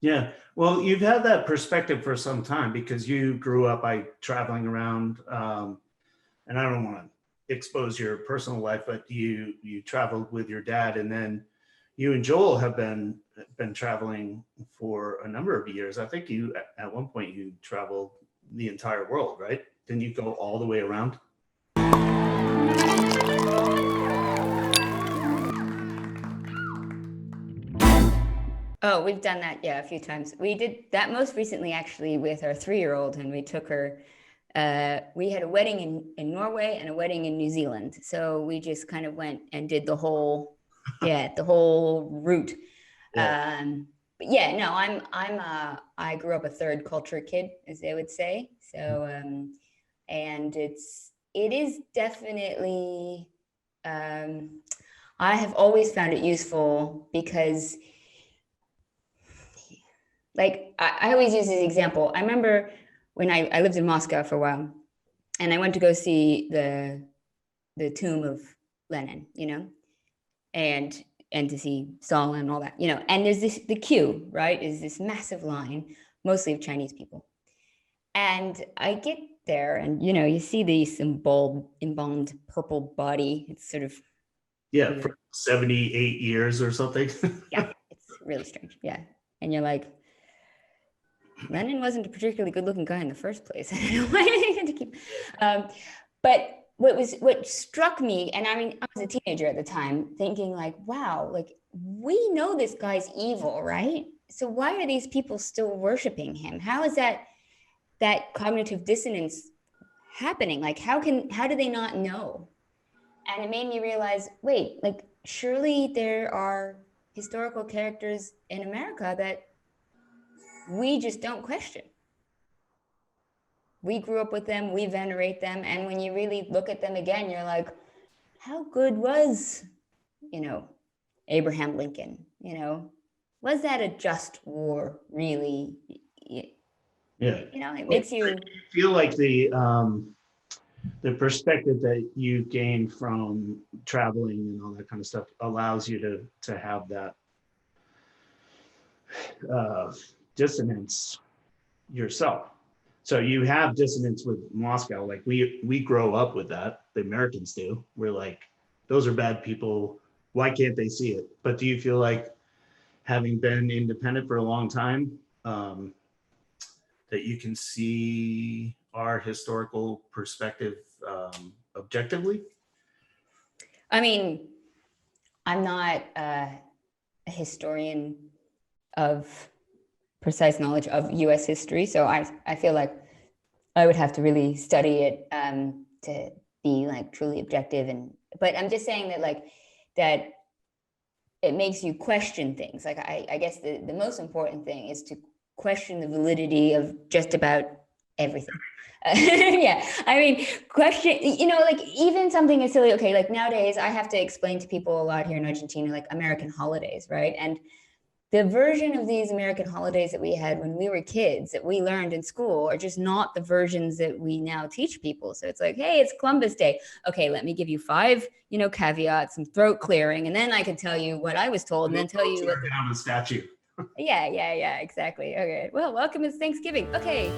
Yeah. Well, you've had that perspective for some time because you grew up by traveling around, and I don't want to expose your personal life, but you traveled with your dad, and then you and Joel have been traveling for a number of years. I think you at one point you traveled the entire world, right? Didn't you go all the way around? Oh, we've done that, yeah, a few times. We did that most recently actually with our 3-year-old, and we took her. We had a wedding in Norway and a wedding in New Zealand. So we just kind of went and did the whole route. Yeah. But yeah, no, I grew up a third culture kid, as they would say. So, and it is definitely, um, I have always found it useful because like I always use this example. I remember when I lived in Moscow for a while, and I went to go see the tomb of Lenin, and to see Stalin and all that, And there's the queue, right? Is this massive line, mostly of Chinese people, and I get there, and you see the embalmed purple body. It's sort of Yeah, for weird. 78 years or something. Yeah, it's really strange. Yeah, and you're like, Lenin wasn't a particularly good-looking guy in the first place. I don't know why they had to keep. But what struck me, and I mean, I was a teenager at the time, thinking like, wow, like we know this guy's evil, right? So why are these people still worshiping him? How is that cognitive dissonance happening? Like, how do they not know? And it made me realize, wait, like surely there are historical characters in America that we just don't question. We grew up with them, we venerate them, and when you really look at them again, you're like, how good was, you know, Abraham Lincoln? Was that a just war, really? Yeah. It Well, makes you. I feel like the perspective that you gain from traveling and all that kind of stuff allows you to have that uh, dissonance yourself. So you have dissonance with Moscow. Like we grow up with that. The Americans do. We're like, those are bad people. Why can't they see it? But do you feel like having been independent for a long time, that you can see our historical perspective objectively? I mean, I'm not a historian of precise knowledge of U.S. history, so I feel like I would have to really study it to be like truly objective. But I'm just saying that that it makes you question things. Like I guess the most important thing is to question the validity of just about everything. Yeah, I mean, question, like even something as silly, okay, like nowadays I have to explain to people a lot here in Argentina, like American holidays, right? And the version of these American holidays that we had when we were kids that we learned in school are just not the versions that we now teach people. So it's like, hey, it's Columbus Day. Okay, let me give you 5, caveats, some throat clearing, and then I can tell you what I was told, and then tell you what. Down the statue. Yeah, exactly. Okay, well, welcome is Thanksgiving. Okay.